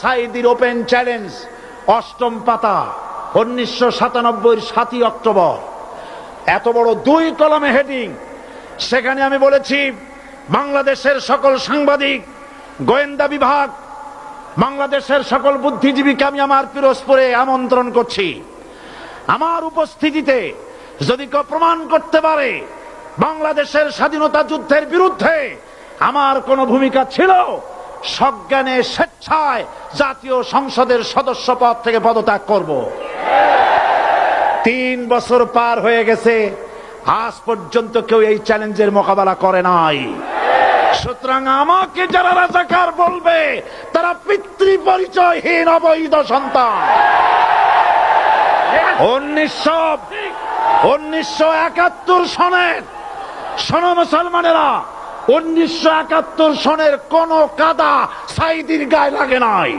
সাঈদীর open challenge, অষ্টম পাতা, 1997 7ই অক্টোবর। এত বড় 2 কলমে হেডিং। সেখানে আমি বলেছি, বাংলাদেশের সকল সাংবাদিক, গোয়েন্দা বিভাগ, বাংলাদেশের সকল বুদ্ধিজীবীকে আমি আমার পিরোজপুরে আমন্ত্রণ করছি। আমার উপস্থিতিতে যদি কেউ প্রমাণ করতে পারে বাংলাদেশের স্বাধীনতা যুদ্ধের বিরুদ্ধে আমার কোনো ভূমিকা ছিল, সজ্ঞানে স্বেচ্ছায় জাতীয় সংসদের সদস্য পদ থেকে পদত্যাগ করব। 3 বছর পার হয়ে গেছে, আজ পর্যন্ত কেউ এই চ্যালেঞ্জের মোকাবেলা করে নাই। সুতরাং আমাকে যারা রাজাকার বলবে তারা পিতৃ পরিচয়হীন অবৈধ সন্তান। 1971 সনের, শোনো মুসলমানেরা, 1971 সনের কোন কাদা সাঈদীর গায়ে লাগে নাই।